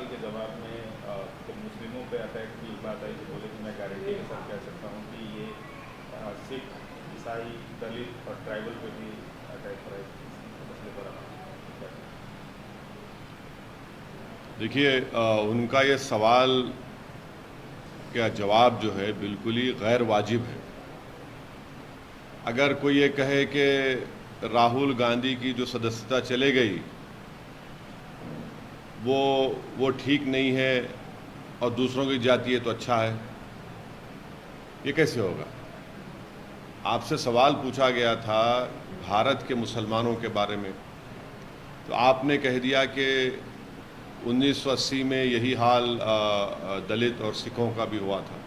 सवाल के जवाब में जब मुस्लिमों पे अटैक की बात आई तो बोले कि मैं गारंटी के साथ कह सकता हूँ कि ये सिख, ईसाई, दलित और ट्राइबल पे भी अटैक हो रहा है। इस मसले पर आप क्या कहें? देखिए, उनका ये सवाल का जवाब जो है बिल्कुल ही गैर वाजिब है। अगर कोई ये कहे कि राहुल गांधी की जो सदस्यता चले गई वो ठीक नहीं है और दूसरों की जाती है तो अच्छा है, ये कैसे होगा? आपसे सवाल पूछा गया था भारत के मुसलमानों के बारे में, तो आपने कह दिया कि 1980 में यही हाल दलित और सिखों का भी हुआ था।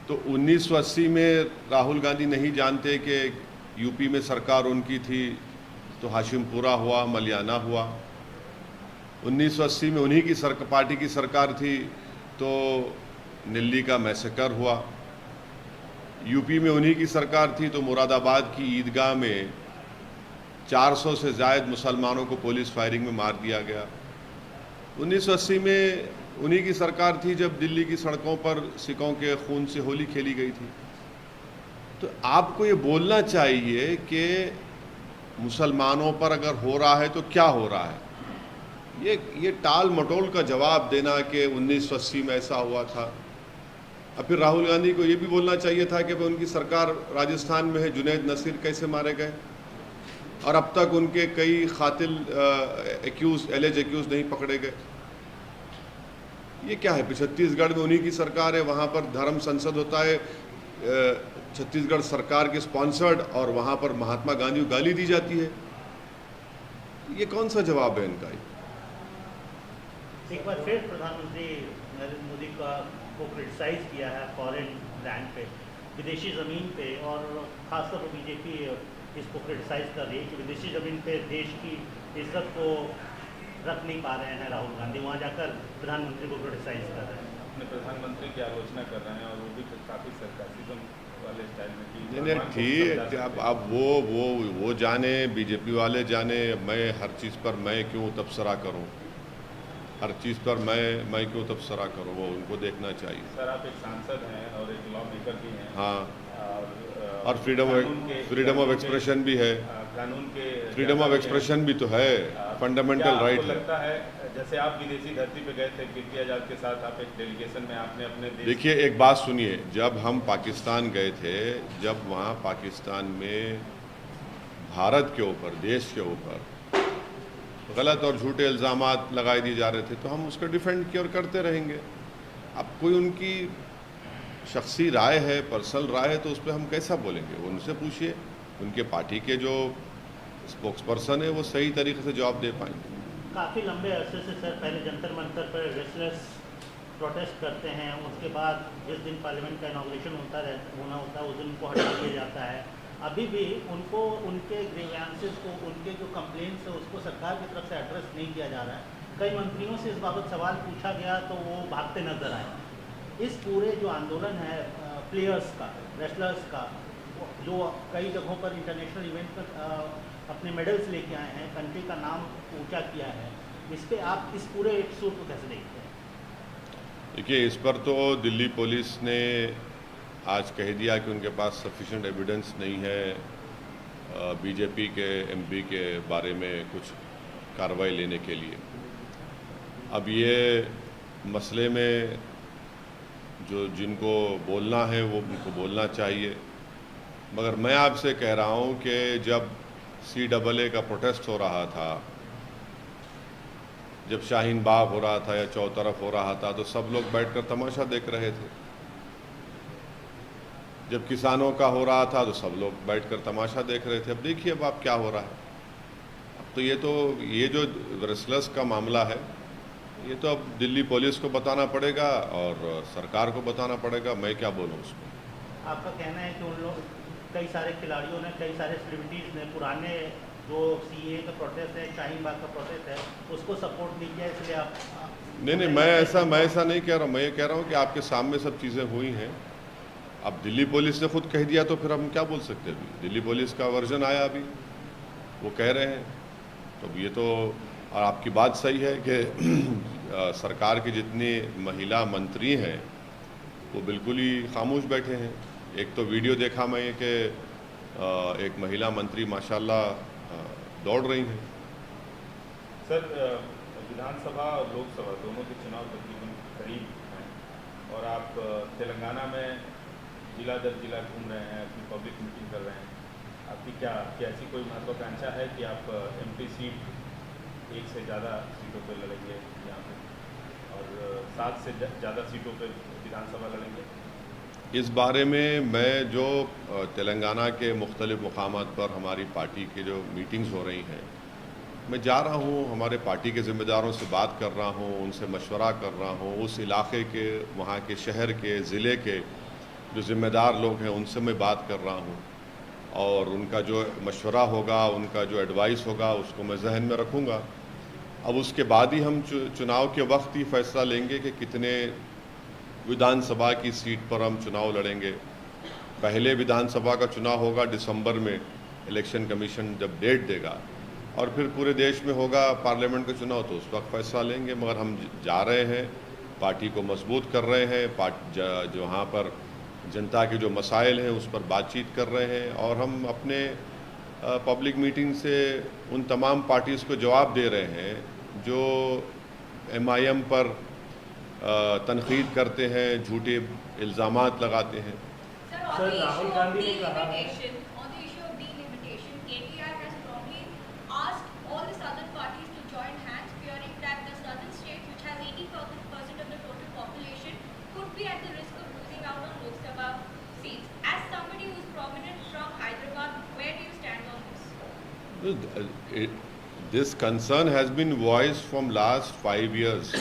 तो 1980 में राहुल गांधी नहीं जानते कि यूपी में सरकार उनकी थी तो हाशिमपुरा हुआ, मलियाना हुआ। 1980 में उन्हीं की पार्टी की सरकार थी तो दिल्ली का मैसेकर हुआ। यूपी में उन्हीं की सरकार थी तो मुरादाबाद की ईदगाह में 400 से ज़ायद मुसलमानों को पुलिस फायरिंग में मार दिया गया। 1980 में उन्हीं की सरकार थी जब दिल्ली की सड़कों पर सिखों के खून से होली खेली गई थी। तो आपको ये बोलना चाहिए कि मुसलमानों पर अगर हो रहा है तो क्या हो रहा है। ये टाल मटोल का जवाब देना कि 1980 में ऐसा हुआ था। अब फिर राहुल गांधी को ये भी बोलना चाहिए था कि उनकी सरकार राजस्थान में है, जुनैद नसीर कैसे मारे गए और अब तक उनके कई कातिल एलिज एक्यूज नहीं पकड़े गए। ये क्या है? छत्तीसगढ़ में उन्हीं की सरकार है, वहाँ पर धर्म संसद होता है, छत्तीसगढ़ सरकार के स्पॉन्सर्ड, और वहाँ पर महात्मा गांधी को गाली दी जाती है। ये कौन सा जवाब है इनका? एक बार फिर प्रधानमंत्री नरेंद्र मोदी को क्रिटिसाइज किया है फॉरेन लैंड पे, विदेशी ज़मीन पे, और खासतौर पर बीजेपी इसको क्रिटिसाइज कर रही है कि विदेशी ज़मीन पे देश की इज्जत को रख नहीं पा रहे हैं राहुल गांधी, वहाँ जाकर प्रधानमंत्री को क्रिटिसाइज कर रहे हैं। अपने प्रधानमंत्री की आलोचना कर रहे हैं और वो भी काफ़ी सरकासिज्म वाले स्टाइल में कि नहीं ठीक, अब वो जाने, बीजेपी वाले जाने। मैं हर चीज़ पर मैं क्यों तबसरा करूं? हर चीज़ पर मैं क्यों तबसरा करूं? वो उनको देखना चाहिए। सर, आप एक सांसद हैं और एक लॉ मेकर भी हैं। हाँ, और फ्रीडम ऑफ एक्सप्रेशन भी है। कानून के फ्रीडम ऑफ एक्सप्रेशन भी तो है, फंडामेंटल राइट है। लगता है जैसे आप विदेशी धरती पे गए थे कीर्ति आजाद के साथ, आप एक डेलीगेशन में आपने अपने देखिए, एक बात सुनिए, जब हम पाकिस्तान गए थे, जब वहाँ पाकिस्तान में भारत के ऊपर, देश के ऊपर गलत और झूठे इल्ज़ामात लगाए दिए जा रहे थे तो हम उसको डिफेंड किए और करते रहेंगे। अब कोई उनकी शख्सी राय है, पर्सनल राय है, तो उस पर हम कैसा बोलेंगे? उनसे पूछिए, उनके पार्टी के जो स्पोक्स पर्सन है वो सही तरीके से जवाब दे पाएंगे। काफ़ी लंबे अरसे से सर पहले जंतर मंतर पर रेस्टलेस प्रोटेस्ट करते हैं, उसके बाद जिस दिन पार्लियामेंट का इनॉग्रेशन होना होता है उस दिन उनको हटा दिया जाता है। अभी भी उनको उनके ग्रीवेंसेस को, उनके जो कंप्लेंट्स है उसको सरकार की तरफ से एड्रेस नहीं किया जा रहा है। कई मंत्रियों से इस बाबत सवाल पूछा गया तो वो भागते नजर आए। इस पूरे जो आंदोलन है प्लेयर्स का, रेस्लर्स का, जो कई जगहों पर इंटरनेशनल इवेंट पर अपने मेडल्स लेके आए हैं, कंट्री का नाम ऊंचा किया है, इस पर आप इस पूरे इशू को कैसे देखते हैं? देखिए, इस पर तो दिल्ली पुलिस ने आज कह दिया कि उनके पास सफिशिएंट एविडेंस नहीं है बीजेपी के एमपी के बारे में कुछ कार्रवाई लेने के लिए। अब ये मसले में जिनको बोलना है वो उनको बोलना चाहिए, मगर मैं आपसे कह रहा हूँ कि जब CAA का प्रोटेस्ट हो रहा था, जब शाहीन बाग हो रहा था या चौतरफ हो रहा था, तो सब लोग बैठकर तमाशा देख रहे थे। जब किसानों का हो रहा था तो सब लोग बैठकर तमाशा देख रहे थे। अब देखिए अब आप क्या हो रहा है। अब तो ये जो रेस्लर्स का मामला है, ये तो अब दिल्ली पुलिस को बताना पड़ेगा और सरकार को बताना पड़ेगा। मैं क्या बोलूँ उसको? आपका कहना है कि उन लोग, कई सारे खिलाड़ियों ने, कई सारे सेलिब्रिटीज़ ने पुराने जो CAA का प्रोटेस्ट है, शाहीन बाग का प्रोटेस्ट है, उसको सपोर्ट नहीं किया, इसलिए आप नहीं, मैं ऐसा नहीं कह रहा हूँ। मैं ये कह रहा हूँ कि आपके सामने सब चीज़ें हुई हैं। अब दिल्ली पुलिस ने खुद कह दिया तो फिर हम क्या बोल सकते हैं? अभी दिल्ली पुलिस का वर्जन आया, अभी वो कह रहे हैं, तो ये तो और आपकी बात सही है कि सरकार के जितने महिला मंत्री हैं वो बिल्कुल ही खामोश बैठे हैं। एक तो वीडियो देखा मैं कि एक महिला मंत्री माशाल्लाह दौड़ रही हैं। सर, विधानसभा और लोकसभा दोनों के चुनाव तकरीबन करीब हैं और आप तेलंगाना में जिला दर जिला घूम रहे हैं, अपनी पब्लिक मीटिंग कर रहे हैं। आपकी क्या ऐसी कोई महत्वाकांक्षा है कि आप एमपी सीट एक से ज़्यादा सीटों पर लड़ेंगे यहाँ पे और 7 से ज़्यादा सीटों पर विधानसभा लड़ेंगे? इस बारे में मैं जो तेलंगाना के मुख्तलिफ मुकामात पर हमारी पार्टी के जो मीटिंग्स हो रही हैं, मैं जा रहा हूँ, हमारे पार्टी के ज़िम्मेदारों से बात कर रहा हूँ, उनसे मशवरा कर रहा हूँ, उस इलाके के, वहाँ के शहर के, ज़िले के जो ज़िम्मेदार लोग हैं उनसे मैं बात कर रहा हूँ और उनका जो मशवरा होगा, उनका जो एडवाइस होगा उसको मैं जहन में रखूँगा। अब उसके बाद ही हम चुनाव के वक्त ही फैसला लेंगे कि कितने विधानसभा की सीट पर हम चुनाव लड़ेंगे। पहले विधानसभा का चुनाव होगा दिसंबर में, इलेक्शन कमीशन जब डेट देगा, और फिर पूरे देश में होगा पार्लियामेंट का चुनाव, तो उस वक्त फैसला लेंगे। मगर हम जा रहे हैं, पार्टी को मजबूत कर रहे हैं, जहाँ पर जनता के जो मसाइल हैं उस पर बातचीत कर रहे हैं और हम अपने पब्लिक मीटिंग से उन तमाम पार्टीज़ को जवाब दे रहे हैं जो MIM पर तनकीद करते हैं, झूठे इल्ज़ामात लगाते हैं। सर, राहुल गांधी ने कहा This concern has been voiced from last 5 years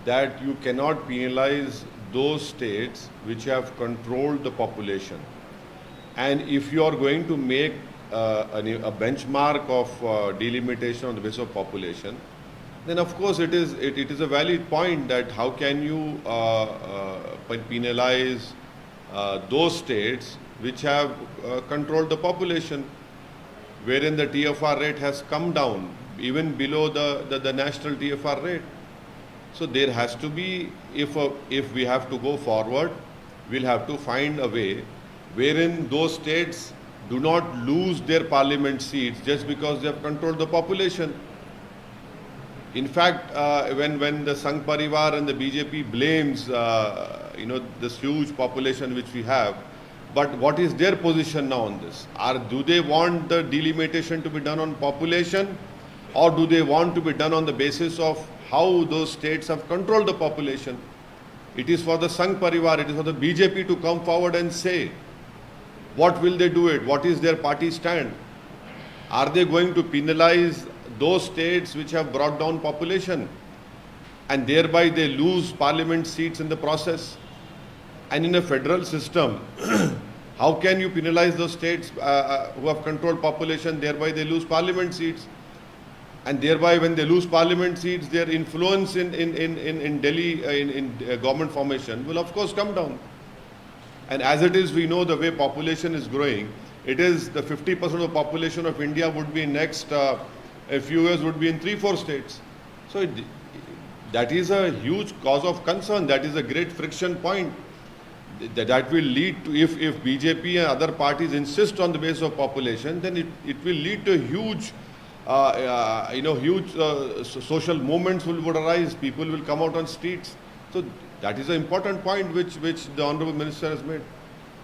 that you cannot penalize those states which have controlled the population, and if you are going to make a benchmark of delimitation on the basis of population, then of course it is a valid point that how can you penalize those states which have controlled the population, wherein the TFR rate has come down even below the national TFR rate. So there has to be, if we have to go forward, we'll have to find a way wherein those states do not lose their parliament seats just because they have controlled the population. In fact, when the Sangh Parivar and the BJP blames this huge population which we have, but what is their position now on this? Do they want the delimitation to be done on population, or do they want to be done on the basis of how those states have controlled the population? It is for the Sangh Parivar, it is for the BJP to come forward and say, what will they do it? What is their party stand? Are they going to penalize those states which have brought down population and thereby they lose parliament seats in the process? And in a federal system, how can you penalize those states who have controlled population, thereby they lose parliament seats? And thereby when they lose parliament seats, their influence in Delhi, in government formation will of course come down. And as it is, we know the way population is growing, it is the 50% of the population of India would be in next a few years would be in 3-4 states. So that is a huge cause of concern. That is a great friction point. That will lead to, if BJP and other parties insist on the basis of population, then it will lead to huge, social movements would arise. People will come out on streets. So that is an important point which the Honorable Minister has made.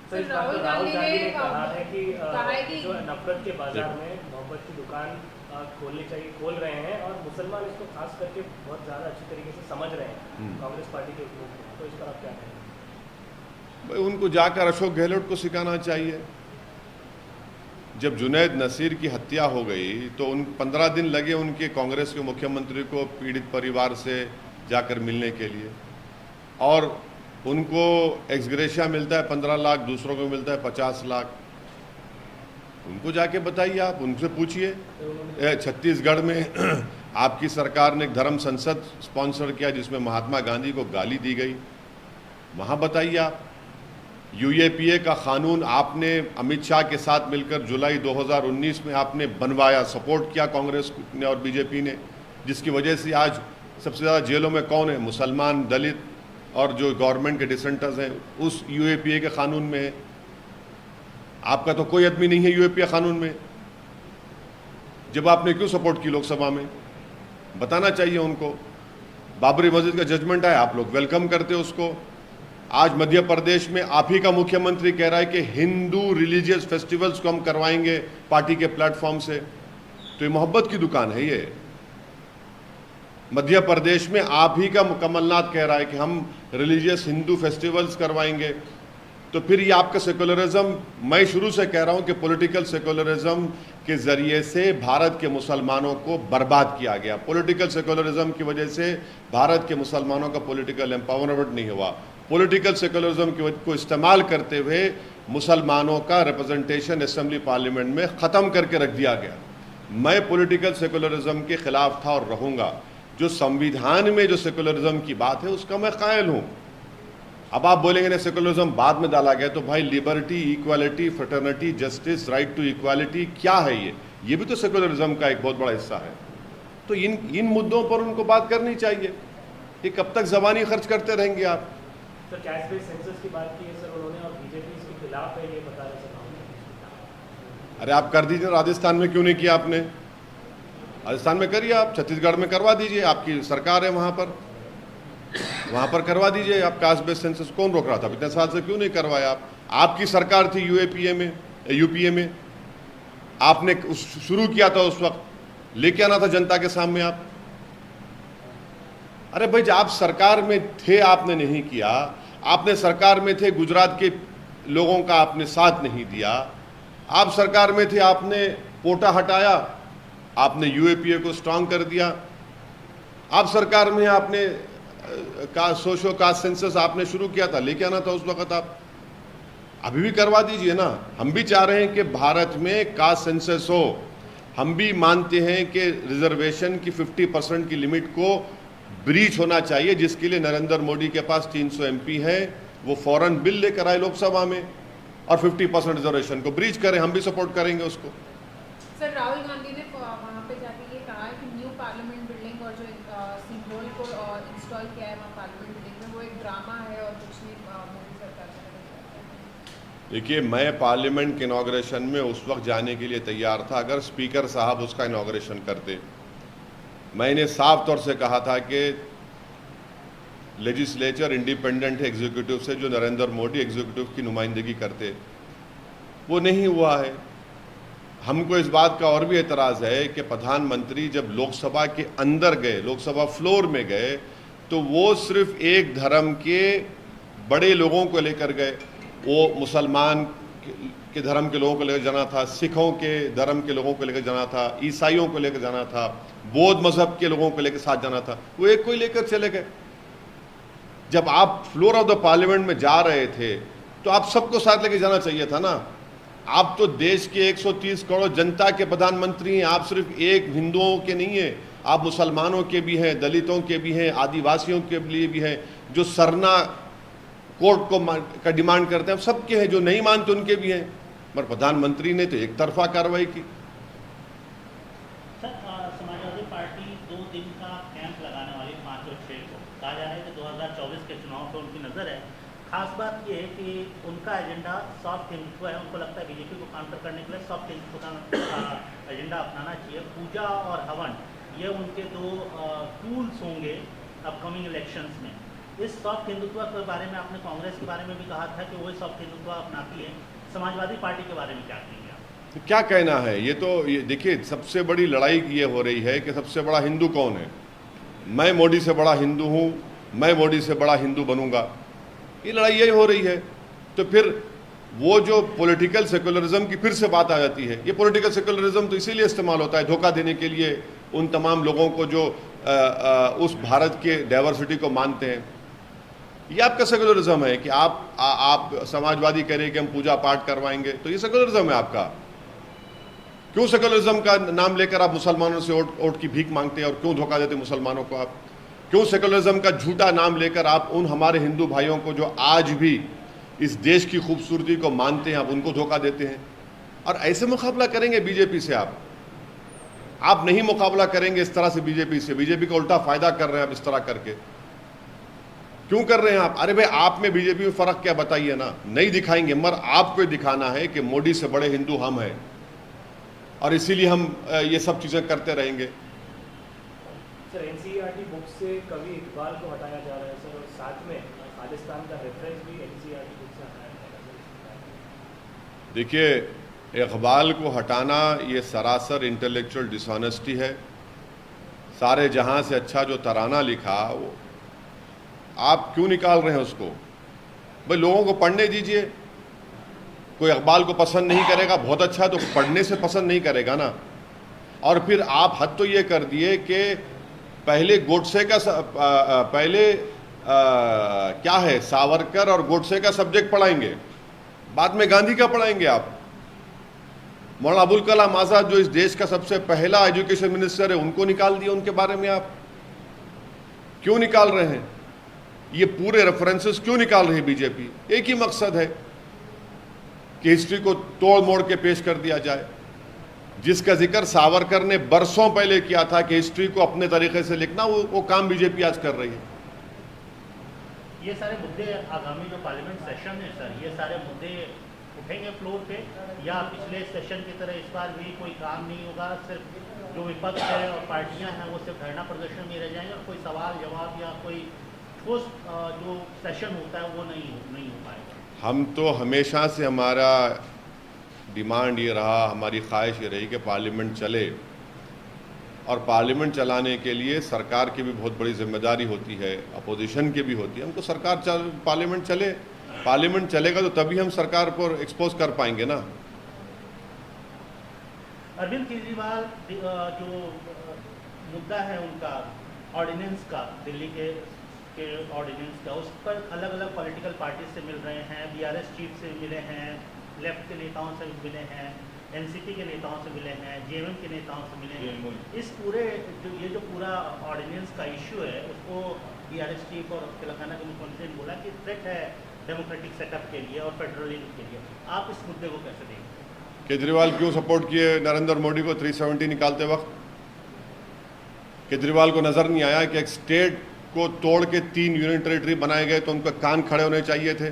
Sir, Rahul Gandhi ने कहा है कि जो नफरत के बाजार में मोहब्बत की दुकान खोलनी चाहिए, खोल रहे हैं और मुसलमान इसको खास करके बहुत ज़्यादा अच्छी तरीके से समझ रहे हैं कांग्रेस पार्टी के लोग। तो इस पर आप क्या कहेंगे? भाई उनको जाकर अशोक गहलोत को सिखाना चाहिए। जब जुनैद नसीर की हत्या हो गई तो 15 दिन लगे उनके कांग्रेस के मुख्यमंत्री को पीड़ित परिवार से जाकर मिलने के लिए, और उनको एक्सग्रेशिया मिलता है 15 लाख, दूसरों को मिलता है 50 लाख। उनको जाके बताइए, आप उनसे पूछिए। छत्तीसगढ़ में आपकी सरकार ने एक धर्म संसद स्पॉन्सर किया जिसमें महात्मा गांधी को गाली दी गई, वहाँ बताइए आप। यूएपीए का कानून आपने अमित शाह के साथ मिलकर जुलाई 2019 में आपने बनवाया, सपोर्ट किया कांग्रेस ने और बीजेपी ने, जिसकी वजह से आज सबसे ज़्यादा जेलों में कौन है? मुसलमान, दलित और जो गवर्नमेंट के डिसेंटर्स हैं, उस यूएपीए के कानून में है। आपका तो कोई आदमी नहीं है यूएपीए कानून में। जब आपने क्यों सपोर्ट की लोकसभा में? बताना चाहिए उनको। बाबरी मस्जिद का जजमेंट आया, आप लोग वेलकम करते हो उसको। आज मध्य प्रदेश में आप ही का मुख्यमंत्री कह रहा है कि हिंदू रिलीजियस फेस्टिवल्स को हम करवाएंगे पार्टी के प्लेटफॉर्म से। तो ये मोहब्बत की दुकान है ये। मध्य प्रदेश में आप ही का कमलनाथ कह रहा है कि हम रिलीजियस हिंदू फेस्टिवल्स करवाएंगे। तो फिर ये आपका सेकुलरिज्म, मैं शुरू से कह रहा हूं कि पॉलिटिकल सेकुलरिज्म के जरिए से भारत के मुसलमानों को बर्बाद किया गया। पॉलिटिकल सेकुलरिज्म की वजह से भारत के मुसलमानों का पॉलिटिकल एम्पावरमेंट नहीं हुआ। पॉलिटिकल सेकुलरिज्म को इस्तेमाल करते हुए मुसलमानों का रिप्रेजेंटेशन असेंबली पार्लियामेंट में ख़त्म करके रख दिया गया। मैं पॉलिटिकल सेकुलरिज्म के खिलाफ था और रहूँगा। जो संविधान में जो सेकुलरिज्म की बात है उसका मैं कायल हूँ। अब आप बोलेंगे ना सेकुलरिज्म बाद में डाला गया, तो भाई liberty, equality, fraternity, justice, right to equality क्या है ये भी तो सेकुलरिज्म का एक बहुत बड़ा हिस्सा है। तो इन मुद्दों पर उनको बात करनी चाहिए। ये कब तक ज़बानी खर्च करते रहेंगे आप? तो कैश बेस्ड सेंसस की बात की है सर उन्होंने, और बीजेपी इसके खिलाफ है, ये बता रहे सर। अरे आप कर दीजिए, राजस्थान में क्यों नहीं किया आपने? राजस्थान में करिए, आप छत्तीसगढ़ में करवा दीजिए, आपकी सरकार है वहाँ पर करवा दीजिए आप कास्ट बेस्ड सेंसस। कौन रोक रहा था? इतने साल से क्यों नहीं करवाया आप? आपकी सरकार थी यूपीए में, आपने शुरू किया था, उस वक्त लेके आना था जनता के सामने आप। अरे भाई, जब आप सरकार में थे आपने नहीं किया। आपने सरकार में थे, गुजरात के लोगों का आपने साथ नहीं दिया। आप सरकार में थे, आपने कोटा हटाया, आपने यूएपीए को स्ट्रांग कर दिया। आप सरकार में आपने सोशो कास्ट सेंसस आपने शुरू किया था, लेके आना था उस वक्त आप। अभी भी करवा दीजिए ना। हम भी चाह रहे हैं कि भारत में कास्ट सेंसस हो। हम भी मानते हैं कि रिजर्वेशन की 50% की लिमिट को ब्रीच होना चाहिए, जिसके लिए नरेंद्र मोदी के पास 300 एमपी है। वो फौरन बिल लेकर आए लोकसभा में और 50% रिजर्वेशन को ब्रीच करें। हम भी सपोर्ट करेंगे उसको। सर, राहुल गांधी ने वहाँ पे जाके ये कहा है कि न्यू पार्लियामेंट बिल्डिंग और जो सिंबल को इंस्टॉल किया है वहाँ पार्लियामेंट बिल्डिंग में, वो एक ड्रामा है और कुछ नहीं मोदी सरकार का। देखिए, मैं पार्लियामेंट के इनॉग्रेशन में उस वक्त जाने के लिए तैयार था अगर स्पीकर साहब उसका इनॉग्रेशन करते। मैंने साफ तौर से कहा था कि लेजिस्लेचर इंडिपेंडेंट है एग्जीक्यूटिव से, जो नरेंद्र मोदी एग्जीक्यूटिव की नुमाइंदगी करते। वो नहीं हुआ है। हमको इस बात का और भी एतराज़ है कि प्रधानमंत्री जब लोकसभा के अंदर गए, लोकसभा फ्लोर में गए, तो वो सिर्फ एक धर्म के बड़े लोगों को लेकर गए। वो मुसलमान के धर्म के लोगों को लेकर जाना था, सिखों के धर्म के लोगों को लेकर जाना था, ईसाइयों को लेकर जाना था, बौद्ध मजहब के लोगों को लेकर साथ जाना था। वो एक कोई लेकर चले गए। जब आप फ्लोर ऑफ द पार्लियामेंट में जा रहे थे तो आप सबको साथ लेके जाना चाहिए था ना। आप तो देश के 130 करोड़ जनता के प्रधानमंत्री हैं। आप सिर्फ एक हिंदुओं के नहीं हैं, आप मुसलमानों के भी हैं, दलितों के भी हैं, आदिवासियों के लिए भी हैं, जो सरना कोर्ट का डिमांड करते हैं, सबके हैं, जो नहीं मानते उनके भी हैं। मगर प्रधानमंत्री ने तो एक तरफा कार्रवाई की। सर, समाजवादी पार्टी 2 दिन का कैंप लगाने वाली 5 और 6 को। कहा जा रहा है कि 2024 के चुनाव पर उनकी नज़र है। खास बात यह है कि उनका एजेंडा सॉफ्ट हिंदुत्व है। उनको लगता है बीजेपी को काउंटर करने के लिए सॉफ्ट हिंदुत्व का एजेंडा अपनाना चाहिए। पूजा और हवन, ये उनके 2 टूल्स होंगे अपकमिंग इलेक्शंस में। इस सॉफ्ट हिंदुत्व के बारे में आपने कांग्रेस के बारे में भी कहा था कि वो सॉफ्ट हिंदुत्व अपनाती है। समाजवादी पार्टी के बारे में क्या कहेंगे आप? तो क्या कहना है? ये तो देखिए, सबसे बड़ी लड़ाई ये हो रही है कि सबसे बड़ा हिंदू कौन है। मैं मोदी से बड़ा हिंदू हूँ, मैं मोदी से बड़ा हिंदू बनूंगा, ये लड़ाई यही हो रही है। तो फिर वो जो पॉलिटिकल सेकुलरिज्म की फिर से बात आ जाती है। ये पॉलिटिकल सेकुलरिज्म तो इसीलिए इस्तेमाल होता है धोखा देने के लिए उन तमाम लोगों को जो उस भारत के डाइवर्सिटी को मानते हैं। ये आपका सेकुलरिज्म है कि आप समाजवादी करें कि हम पूजा पाठ करवाएंगे, तो ये सेकुलरिज्म है आपका। क्यों सेकुलरिज्म का नाम लेकर आप मुसलमानों से वोट की भीख मांगते हैं और क्यों धोखा देते मुसलमानों को आप? क्यों सेकुलरिज्म का झूठा नाम लेकर आप उन हमारे हिंदू भाइयों को जो आज भी इस देश की खूबसूरती को मानते हैं, आप उनको धोखा देते हैं। और ऐसे मुकाबला करेंगे बीजेपी से आप नहीं मुकाबला करेंगे इस तरह से बीजेपी से। बीजेपी का उल्टा फायदा कर रहे हैं आप इस तरह करके। क्यों कर रहे हैं आप? अरे भाई, आप में बीजेपी में फर्क क्या, बताइए ना। नहीं दिखाएंगे, मगर आपको दिखाना है कि मोदी से बड़े हिंदू हम हैं, और इसीलिए हम ये सब चीजें करते रहेंगे। सर, एनसीईआरटी बुक से कवि इकबाल को हटाया जा रहा है सर, और साथ में खालिस्तान का रेफरेंस भी एनसीईआरटी बुक से हटाया जा रहा है। देखिए, इकबाल को हटाना ये सरासर इंटेलेक्चुअल डिसऑनेस्टी है। सारे जहां से अच्छा जो तराना लिखा वो आप क्यों निकाल रहे हैं उसको? भाई, लोगों को पढ़ने दीजिए। कोई इकबाल को पसंद नहीं करेगा, बहुत अच्छा, तो पढ़ने से पसंद नहीं करेगा ना। और फिर आप हद तो ये कर दिए कि पहले गोडसे का क्या है, सावरकर और गोडसे का सब्जेक्ट पढ़ाएंगे, बाद में गांधी का पढ़ाएंगे आप। मौलाना अबुल कलाम आज़ाद जो इस देश का सबसे पहला एजुकेशन मिनिस्टर है, उनको निकाल दिया, उनके बारे में आप क्यों निकाल रहे हैं? ये पूरे रेफरेंसेस क्यों निकाल रही है बीजेपी? एक ही मकसद है कि हिस्ट्री को तोड़ मोड़ के पेश कर दिया जाए, जिसका जिक्र सावरकर ने बरसों पहले किया था कि हिस्ट्री को अपने तरीके से लिखना, वो काम बीजेपी आज कर रही है। ये सारे मुद्दे आगामी जो पार्लियामेंट सेशन है सर, ये सारे मुद्दे उठेंगे फ्लोर पे, या पिछले सेशन की तरह इस बार भी कोई काम नहीं होगा, सिर्फ जो विपक्ष है और पार्टियां हैं वो सिर्फ धरना प्रदर्शन में रह जाएंगे और कोई सवाल जवाब या कोई ठोस जो सेशन होता है वो नहीं हो पाएगा? हम तो हमेशा से, हमारा डिमांड ये रहा, हमारी ख्वाहिश ये रही कि पार्लियामेंट चले, और पार्लियामेंट चलाने के लिए सरकार की भी बहुत बड़ी जिम्मेदारी होती है, अपोजिशन की भी होती है। हमको सरकार पार्लियामेंट चले, पार्लियामेंट चलेगा तो तभी हम सरकार पर एक्सपोज कर पाएंगे ना। अरविंद केजरीवाल जो मुद्दा है उनका ऑर्डिनेंस का, दिल्ली के ऑर्डिनेंस का, उस पर अलग अलग पॉलिटिकल पार्टी से मिल रहे हैं, बीआरएस चीफ से मिले हैं, लेफ्ट के नेताओं से मिले हैं, एनसीपी के नेताओं से मिले हैं, जेएमएम के नेताओं से मिले हैं। इस पूरे जो पूरा ऑर्डिनेंस का इश्यू है, उसको बीआरएस चीफ और तेलंगाना के मुख्यमंत्री ने बोला कि थ्रेट है डेमोक्रेटिक सेटअप के लिए और फेडरलिज्म के लिए। आप इस मुद्दे को कैसे देखें? केजरीवाल क्यों सपोर्ट किए नरेंद्र मोदी को 370 निकालते वक्त? केजरीवाल को नजर नहीं आया कि एक स्टेट को तोड़ के 3 यूनियन टेरिटरी बनाए गए तो उनके कान खड़े होने चाहिए थे?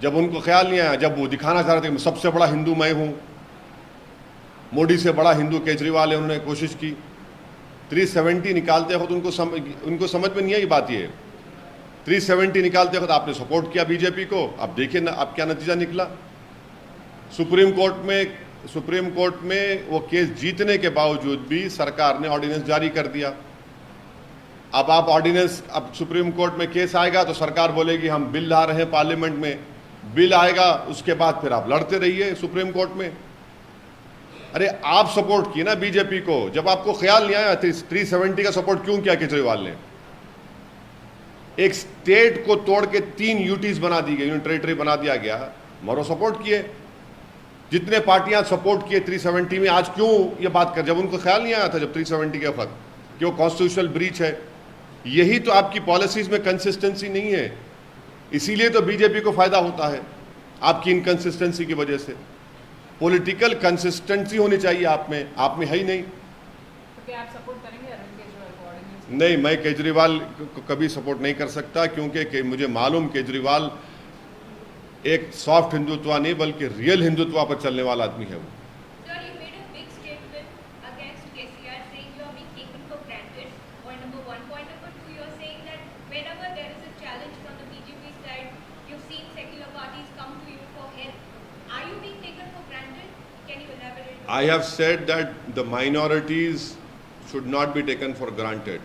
जब उनको ख्याल नहीं आया, जब वो दिखाना चाह रहे थे कि सबसे बड़ा हिंदू मैं हूं, मोदी से बड़ा हिंदू केजरीवाल है, उन्होंने कोशिश की। 370 निकालते वक्त उनको समझ में नहीं आई बात। ये 370 निकालते वक्त आपने सपोर्ट किया बीजेपी को। अब देखिए ना, अब क्या नतीजा निकला। सुप्रीम कोर्ट में वो केस जीतने के बावजूद भी सरकार ने ऑर्डिनेंस जारी कर दिया। अब आप ऑर्डिनेंस, अब सुप्रीम कोर्ट में केस आएगा तो सरकार बोलेगी हम बिल ला रहे हैं पार्लियामेंट में, बिल आएगा, उसके बाद फिर आप लड़ते रहिए सुप्रीम कोर्ट में। अरे आप सपोर्ट किए ना बीजेपी को, जब आपको ख्याल नहीं आया 370 का सपोर्ट क्यों किया केजरीवाल ने? एक स्टेट को तोड़ के 3 यूटीज बना दी गई, यूनियन टेरिटरी बना दिया गया, मरो सपोर्ट किए। जितने पार्टियां सपोर्ट किए 370 में, आज क्यों ये बात कर, जब उनको ख्याल नहीं आया था जब 370 के वक्त कि वो कॉन्स्टिट्यूशनल ब्रीच है? यही तो आपकी पॉलिसीज में कंसिस्टेंसी नहीं है, इसीलिए तो बीजेपी को फायदा होता है आपकी इनकंसिस्टेंसी की वजह से। पॉलिटिकल कंसिस्टेंसी होनी चाहिए आप में है ही नहीं। तो क्या आप सपोर्ट करेंगे अरविंद केजरीवाल को ऑर्डिनेंस? नहीं, मैं केजरीवाल को कभी सपोर्ट नहीं कर सकता, क्योंकि मुझे मालूम केजरीवाल एक सॉफ्ट हिंदुत्व नहीं बल्कि रियल हिंदुत्व पर चलने वाला आदमी है वो। I have said that the minorities should not be taken for granted.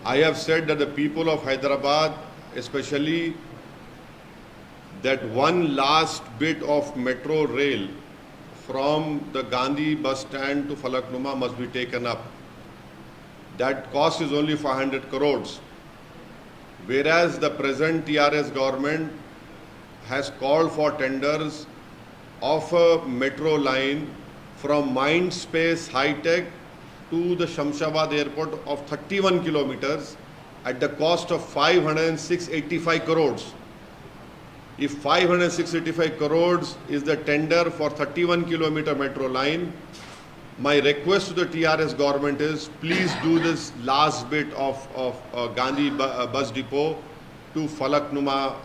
I have said that the people of Hyderabad, especially that one last bit of metro rail from the Gandhi bus stand to Falaknuma must be taken up. That cost is only 500 crores. Whereas the present TRS government has called for tenders of a metro line from Mindspace High Tech to the Shamshabad airport of 31 kilometers, at the cost of 585 crores. If 585 crores is the tender for 31 kilometer metro line, my request to the TRS government is, please do this last bit of Gandhi bus depot to Falaknuma,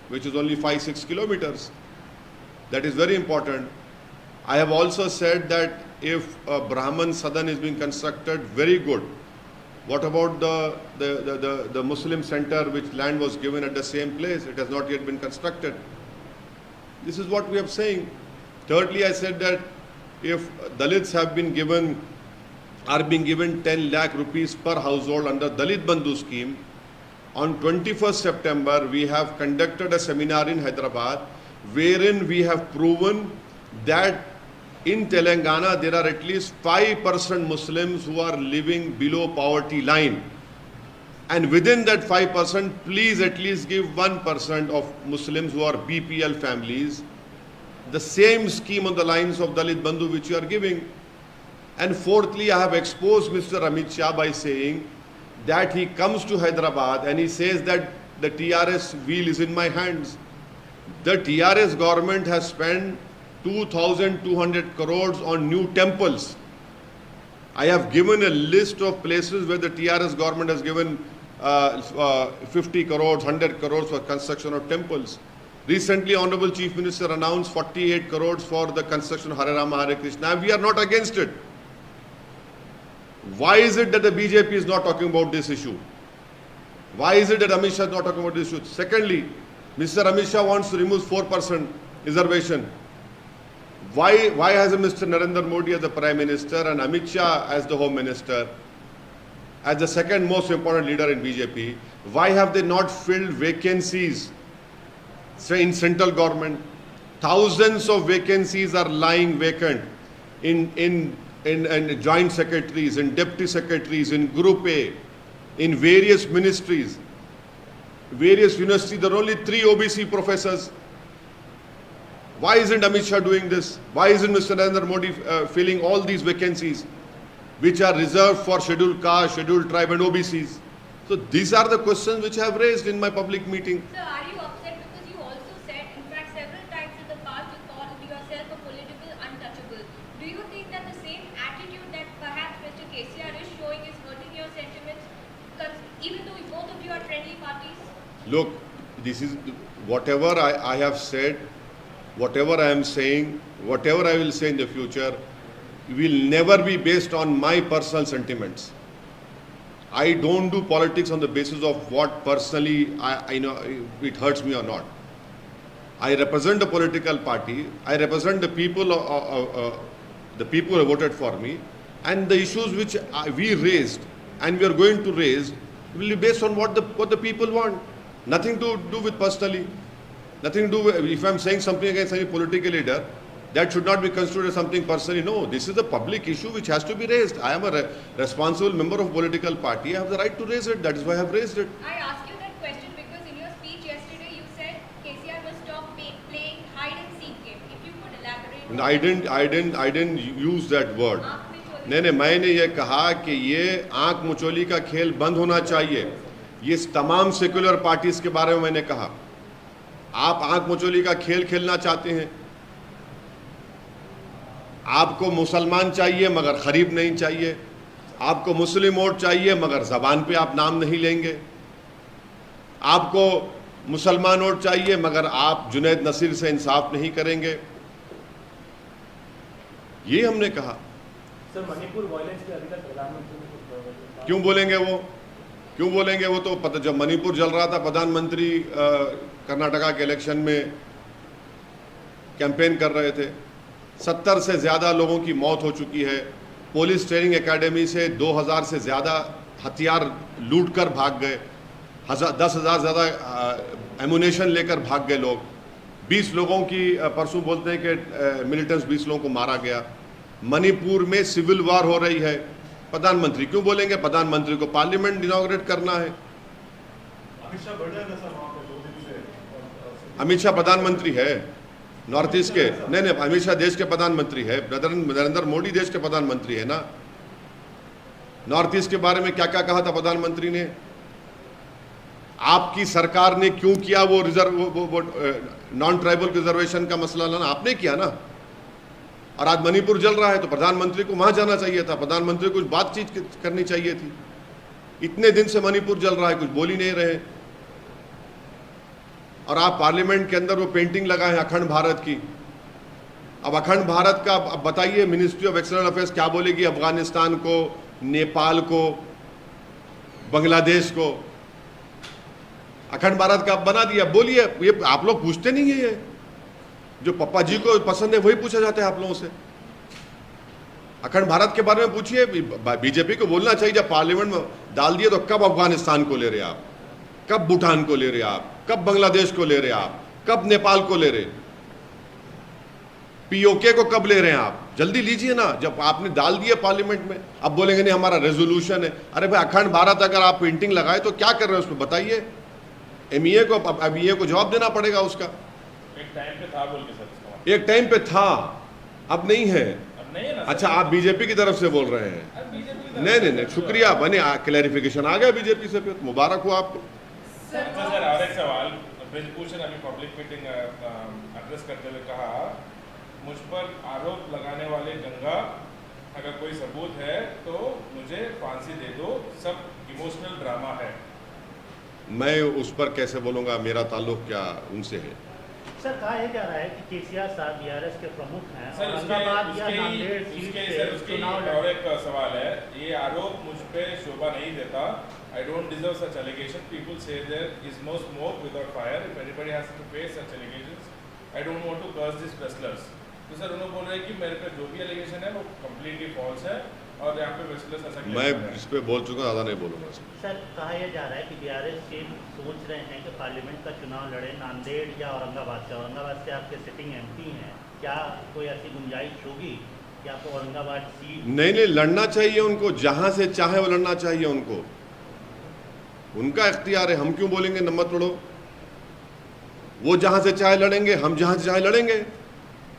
which is only 5-6 kilometers. That is very important. I have also said that if a Brahman Sadan is being constructed, very good. What about the Muslim center, which land was given at the same place? It has not yet been constructed. This is what we are saying. Thirdly, I said that if Dalits are being given 10 lakh rupees per household under Dalit Bandhu scheme, on 21st September, we have conducted a seminar in Hyderabad, wherein we have proven that in Telangana, there are at least 5% Muslims who are living below poverty line. And within that 5%, please at least give 1% of Muslims who are BPL families the same scheme on the lines of Dalit Bandhu which you are giving. And fourthly, I have exposed Mr. Amit Shah by saying that he comes to Hyderabad and he says that the TRS wheel is in my hands. The TRS government has spent 2,200 crores on new temples. I have given a list of places where the TRS government has given 50 crores, 100 crores for construction of temples. Recently, Honorable Chief Minister announced 48 crores for the construction of Hare Rama, Hare Krishna. We are not against it. Why is it that the BJP is not talking about this issue? Why is it that Amit Shah is not talking about this issue? Secondly, Mr. Amit Shah wants to remove 4% reservation. Why has Mr. Narendra Modi as the Prime Minister and Amit Shah as the Home Minister, as the second most important leader in BJP, why have they not filled vacancies in central government? Thousands of vacancies are lying vacant in joint secretaries, in deputy secretaries, in Group A, in various ministries, various universities. There are only 3 OBC professors. Why isn't Amit Shah doing this? Why isn't Mr. Narendra Modi filling all these vacancies which are reserved for scheduled caste, scheduled tribe and OBCs? So these are the questions which I have raised in my public meeting. Sir, are you upset because you also said, in fact several times in the past, you called yourself a political untouchable. Do you think that the same attitude that perhaps Mr. KCR is showing is hurting your sentiments, even though both of you are friendly parties? Look, this is whatever I have said, whatever I am saying, whatever I will say in the future, will never be based on my personal sentiments. I don't do politics on the basis of what personally I know it hurts me or not. I represent a political party. I represent the people who have voted for me, and the issues which we raised and we are going to raise will be based on what the people want. Nothing to do with personally. Nothing to do with, if I am saying something against any political leader, that should not be considered as something personally. No, this is a public issue which has to be raised. I am a responsible member of a political party. I have the right to raise it. That is why I have raised it. I asked you that question because in your speech yesterday you said KCR must stop playing hide and seek game. If you could elaborate. I didn't use that word. नहीं, मैंने ये कहा कि ये आंख मुचोली का खेल बंद होना चाहिए. ये तमाम सेक्युलर पार्टीज के बारे में मैंने कहा. आप आंख मुचोली का खेल खेलना चाहते हैं. आपको मुसलमान चाहिए मगर गरीब नहीं चाहिए. आपको मुस्लिम वोट चाहिए मगर जबान पे आप नाम नहीं लेंगे. आपको मुसलमान वोट चाहिए मगर आप जुनैद नसीर से इंसाफ नहीं करेंगे. ये हमने कहा. सर, मणिपुर वायलेंस के अभी तक प्रधानमंत्री ने क्यों बोलेंगे वो तो पता, जब मणिपुर जल रहा था प्रधानमंत्री कर्नाटका के इलेक्शन में कैंपेन कर रहे थे. 70 से ज़्यादा लोगों की मौत हो चुकी है. पुलिस ट्रेनिंग एकेडमी से 2000 से ज़्यादा हथियार लूट कर भाग गए. 10,000 ज़्यादा एमुनेशन लेकर भाग गए लोग. 20 लोगों की परसों बोलते हैं कि मिलिटेंट्स 20 लोगों को मारा गया. मणिपुर में सिविल वार हो रही है. प्रधानमंत्री क्यों बोलेंगे? प्रधानमंत्री को पार्लियामेंट इनॉग्रेट करना है. अमित शाह प्रधानमंत्री है नॉर्थ ईस्ट के. नहीं, अमित शाह देश के प्रधानमंत्री है. नरेंद्र मोदी देश के प्रधानमंत्री है ना. नॉर्थ ईस्ट के बारे में क्या क्या कहा था प्रधानमंत्री ने? आपकी सरकार ने क्यों किया वो नॉन ट्राइबल रिजर्वेशन का मसला लाना? आपने किया ना। और आज मणिपुर जल रहा है तो प्रधानमंत्री को वहां जाना चाहिए था, प्रधानमंत्री को कुछ बातचीत करनी चाहिए थी। इतने दिन से मणिपुर जल रहा है, कुछ बोल ही नहीं रहे। और आप पार्लियामेंट के अंदर वो पेंटिंग लगाए हैं अखंड भारत की। अब अखंड भारत का अब बताइए मिनिस्ट्री ऑफ एक्सटर्नल अफेयर्स क्या बोलेगी अफगानिस्तान को, नेपाल को, बांग्लादेश को? अखंड भारत का बना दिया। बोलिए, ये आप लोग पूछते नहीं है? ये जो पप्पा जी को पसंद है वही पूछा जाता है आप लोगों से। अखंड भारत के बारे में पूछिए। बीजेपी को बोलना चाहिए जब पार्लियामेंट में डाल दिए तो कब अफगानिस्तान को ले रहे आप, कब भूटान को ले रहे आप, कब बांग्लादेश को ले रहे आप, कब नेपाल को ले रहे, पीओके को कब ले रहे हैं आप? जल्दी लीजिए ना। जब आपने डाल दिया पार्लियामेंट में, अब बोलेंगे नहीं हमारा रेजोल्यूशन है। अरे भाई अखंड भारत अगर आप पेंटिंग लगाए तो क्या कर रहे हैं उसमें बताइए। एमईए को को जवाब देना पड़ेगा उसका। एक टाइम पे था बोल के सर, एक टाइम पे था, अब नहीं है। अब नहीं है ना। अच्छा, आप बीजेपी की तरफ से बोल रहे हैं? अब बीजेपी नहीं, शुक्रिया, बने क्लैरिफिकेशन आ गया बीजेपी से, फिर मुबारक हो आपको। अच्छा सर, और एक सवाल ब्रिजभूषण अभी पब्लिक मीटिंग एड्रेस करते हुए कहा, मुझ पर आरोप लगाने वाले गंगा, अगर कोई सबूत है तो मुझे फांसी दे दो, सब इमोशनल ड्रामा है। मैं उस पर कैसे बोलूँगा, मेरा ताल्लुक क्या उनसे है? सर कहा यह जा रहा है कि केसीआर साहब बीआरएस के प्रमुख हैं सर और उसके औरंगाबाद या नांदेड़ सीट से चुनाव और एक सवाल है, ये आरोप मुझ पे शोभा नहीं देता। I don't deserve such allegation. People say there is no smoke without fire. If anybody has to face such allegations, I don't want to curse these wrestlers. तो सर उन्होंने बोल रहे हैं कि मेरे पे जो भी एलिगेशन है वो कम्प्लीटली फॉल्स है और यहाँ पे wrestlers ऐसा claim मैं कर रहे हैं। इस पे बोल चुका, ज़्यादा नहीं बोलूँगा। सर कहा यह जा रहा है कि बीआरएस के सोच रहे हैं कि पार्लियामेंट का चुनाव लड़े नांदेड़ या औरंगाबाद से। औरंगाबाद से आपके सिटिंग एमपी हैं, क्या कोई ऐसी गुंजाइश होगी कि आपको औरंगाबाद सीट? नहीं, लड़ना चाहिए उनको, जहाँ से चाहे वो लड़ना चाहिए उनको, उनका इख्तियार है। हम क्यों बोलेंगे न मत लड़ो? वो जहाँ से चाहे लड़ेंगे, हम जहाँ से चाहे लड़ेंगे।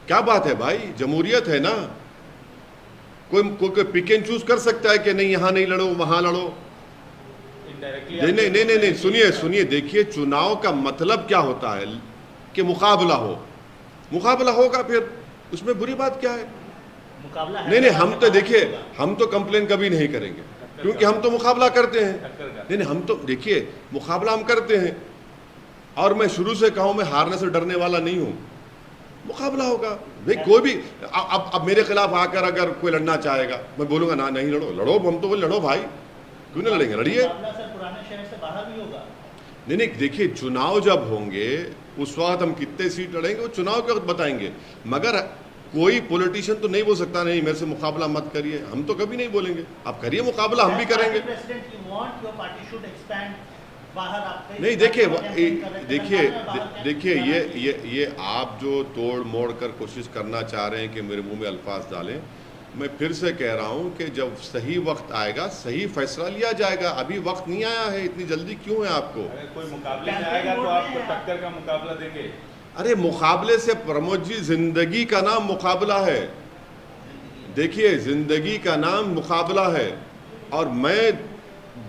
क्या बात है भाई, जमहूरियत है ना। कोई पिक एंड चूज कर सकता है कि नहीं यहाँ नहीं लड़ो वहाँ लड़ो। नहीं, सुनिए, देखिए चुनाव का मतलब क्या होता है कि मुकाबला हो। मुकाबला होगा, फिर उसमें बुरी बात क्या है? मुकाबला है। नहीं, हम तो देखिए, हम तो कंप्लेन कभी नहीं करेंगे क्योंकि हम तो मुकाबला करते हैं। नहीं, हम तो देखिए मुकाबला हम करते हैं और मैं शुरू से कहूँ मैं हारने से डरने वाला नहीं हूँ। मुकाबला होगा भाई, कोई भी अब मेरे खिलाफ आकर अगर कोई लड़ना चाहेगा, मैं बोलूँगा ना नहीं लड़ो, हम तो बोले लड़ो भाई, क्यों नहीं लड़ेंगे, लड़िए। मुकाबला सर पुराने शहर से बाहर भी होगा। नहीं, देखिए चुनाव जब होंगे उस वक्त हम कितने सीट लड़ेंगे वो चुनाव के वक्त बताएंगे। मगर कोई पॉलिटिशियन तो नहीं बोल सकता नहीं मेरे से मुकाबला मत करिए। हम तो कभी नहीं बोलेंगे, आप करिए मुकाबला, हम भी करेंगे। नहीं, देखिए ये आप जो तोड़ मोड़ कर कोशिश करना चाह रहे हैं कि मेरे मुंह में अल्फाज डालें, मैं फिर से कह रहा हूं कि जब सही वक्त आएगा सही फैसला लिया जाएगा। अभी वक्त नहीं आया है, इतनी जल्दी क्यों है आपको? अगर कोई मुकाबले में आएगा तो आप टक्कर का मुकाबला देंगे? अरे मुकाबले से प्रमोद जी, जिंदगी का नाम मुकाबला है। देखिए जिंदगी का नाम मुकाबला है और मैं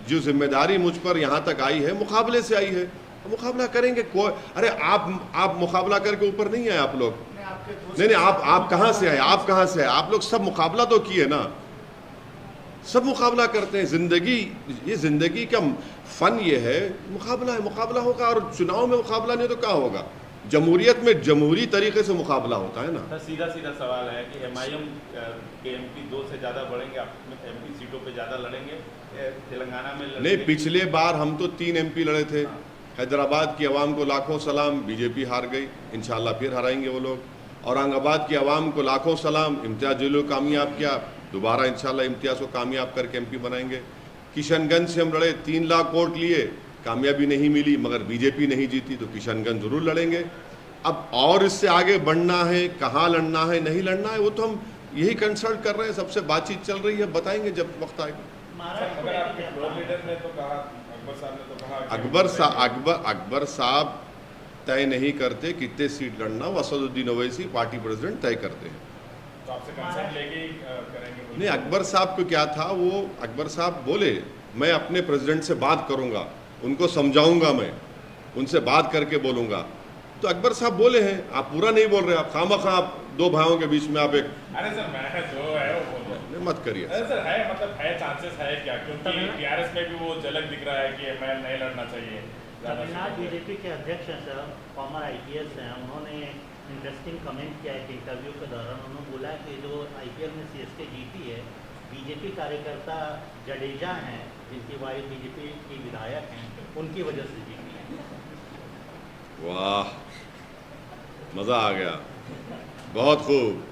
जो जिम्मेदारी मुझ पर यहाँ तक आई है मुकाबले से आई है, तो मुकाबला करेंगे। कोई अरे आप मुकाबला करके ऊपर नहीं आए आप लोग। नहीं, आप कहाँ से आए? आप कहाँ से आए? आप लोग सब मुकाबला तो किए ना, सब मुकाबला करते हैं। ये जिंदगी का फन ये है, मुकाबला है, मुकाबला होगा। और चुनाव में मुकाबला नहीं तो क्या होगा? जमहूरियत में जमहूरी तरीके से मुकाबला होता है ना। सीधा सवाल है कि एमआईएम के एमपी 2 से ज़्यादा बढ़ेंगे, आप एमपी सीटों पे ज़्यादा लड़ेंगे तेलंगाना में? नहीं, पिछले बार हम तो 3 एमपी लड़े थे। हैदराबाद की आवाम को लाखों सलाम, बीजेपी हार गई, इंशाल्लाह फिर हराएंगे वो लोग। औरंगाबाद की आवाम को लाखों सलाम, इम्तियाज जिलो कामयाब किया, दोबारा इंशाल्लाह इम्तियाज को कामयाब करके एमपी बनाएंगे। किशनगंज से हम लड़े, 3 लाख वोट लिए, कामयाबी नहीं मिली, मगर बीजेपी नहीं जीती, तो किशनगंज जरूर लड़ेंगे। अब और इससे आगे बढ़ना है, कहाँ लड़ना है, नहीं लड़ना है, वो तो हम यही कंसल्ट कर रहे हैं, सबसे बातचीत चल रही है, बताएंगे जब वक्त आएगा। अकबर साहब तय नहीं करते कितने सीट लड़ना, वो असदुद्दीन ओवैसी पार्टी प्रेसिडेंट तय करते हैं। तो आपसे कंसल्ट लेके करेंगे? नहीं, अकबर साहब को क्या था, वो अकबर साहब बोले मैं अपने प्रेसिडेंट से बात करूंगा, उनको समझाऊंगा मैं, उनसे बात करके बोलूंगा। तो अकबर साहब बोले हैं, आप पूरा नहीं बोल रहे, आप खामखा आप दो भाइयों के बीच में आप एक अरे सर मैं जो है वो बोल रहा हूँ। मत करिए। अरे सर है मतलब है चांसेस है क्या, क्योंकि टीआरएस में भी वो झलक दिख रहा है कि मैं नहीं लड़ना चाहिए। तमिलनाडु बीजेपी के अध्यक्ष हैं सर, फॉर्मर आईपीएस हैं, उन्होंने इंटरेस्टिंग कमेंट किया एक इंटरव्यू के दौरान। उन्होंने बोला कि जो आईपीएल में सीएसके जीती है, बीजेपी कार्यकर्ता जडेजा हैं जिनकी वाइफ बीजेपी की विधायक हैं, उनकी वजह से जीती है। वाह, मज़ा आ गया, बहुत खूब,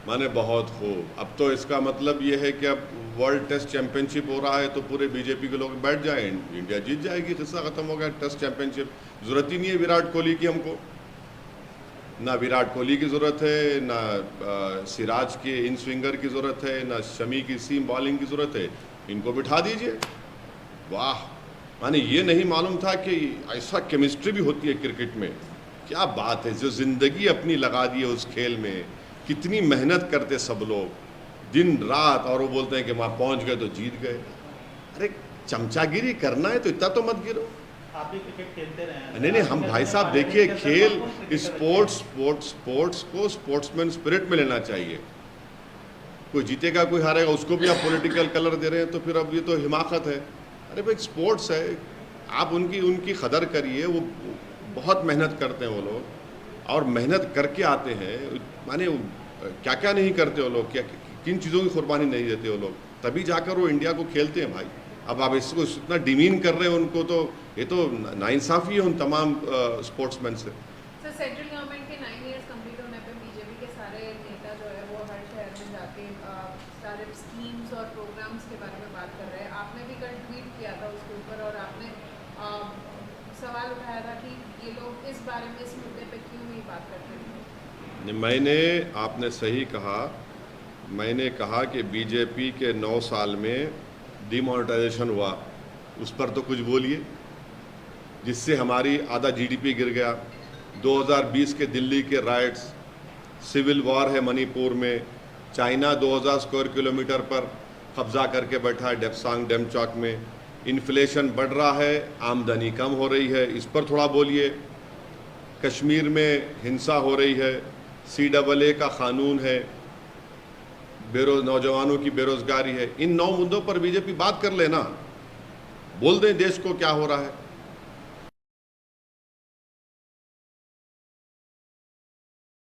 माने बहुत खूब। अब तो इसका मतलब ये है कि अब वर्ल्ड टेस्ट चैंपियनशिप हो रहा है तो पूरे बीजेपी के लोग बैठ जाएं, इंडिया जीत जाएगी, किस्सा ख़त्म हो गया। टेस्ट चैंपियनशिप ज़रूरत ही नहीं है विराट कोहली की, हमको ना विराट कोहली की ज़रूरत है, ना सिराज के इन स्विंगर की ज़रूरत है, ना शमी की सीम बॉलिंग की ज़रूरत है, इनको बिठा दीजिए। वाह, माने ये नहीं मालूम था कि ऐसा केमिस्ट्री भी होती है क्रिकेट में। क्या बात है, जो ज़िंदगी अपनी लगा दी है उस खेल में, कितनी मेहनत करते सब लोग दिन रात, और वो बोलते हैं कि वहाँ पहुँच गए तो जीत गए। अरे चमचागिरी करना है तो इतना तो मत गिरो। आप भी क्रिकेट खेलते रहे हैं। नहीं, हम भाई साहब देखिए, खेल स्पोर्ट्स को स्पोर्ट्समैन स्पिरिट में लेना चाहिए। कोई जीतेगा कोई हारेगा, उसको भी आप पॉलिटिकल कलर दे रहे हैं, तो फिर अब ये तो हिमाकत है। अरे भाई स्पोर्ट्स है, आप उनकी कदर करिए। वो बहुत मेहनत करते हैं वो लोग, और मेहनत करके आते हैं। माने क्या क्या नहीं करते वो लोग, क्या किन चीज़ों की कुर्बानी नहीं देते वो लोग, तभी जाकर वो इंडिया को खेलते हैं भाई। अब आप इसको इतना डिमीन कर रहे हैं उनको, तो ये तो नाइंसाफ़ी है उन तमाम स्पोर्ट्समैन से। सर सेंट्रल गवर्नमेंट के 9 इयर्स कंप्लीट होने पे बीजेपी के सारे नेता जो है वो हर शहर में जाके सारे स्कीम्स और प्रोग्राम्स के बारे में बात कर रहे हैं। आपने भी कल ट्वीट किया था उसके ऊपर, और आपने सवाल उठाया था कि ये लोग इस बारे में, इस मुद्दे पे क्यों नहीं बात करते। मैंने, आपने सही कहा, मैंने कहा कि बीजेपी के 9 साल में डिमोनेटाइजेशन हुआ, उस पर तो कुछ बोलिए, जिससे हमारी आधा जीडीपी गिर गया। 2020 के दिल्ली के राइट्स, सिविल वॉर है मणिपुर में, चाइना 2000 स्क्वायर किलोमीटर पर कब्जा करके बैठा है डेप्सांग डेमचौक में, इन्फ्लेशन बढ़ रहा है, आमदनी कम हो रही है, इस पर थोड़ा बोलिए। कश्मीर में हिंसा हो रही है, CAA का कानून है, नौजवानों की बेरोजगारी है। इन 9 मुद्दों पर बीजेपी बात कर लेना, बोल दें देश को क्या हो रहा है।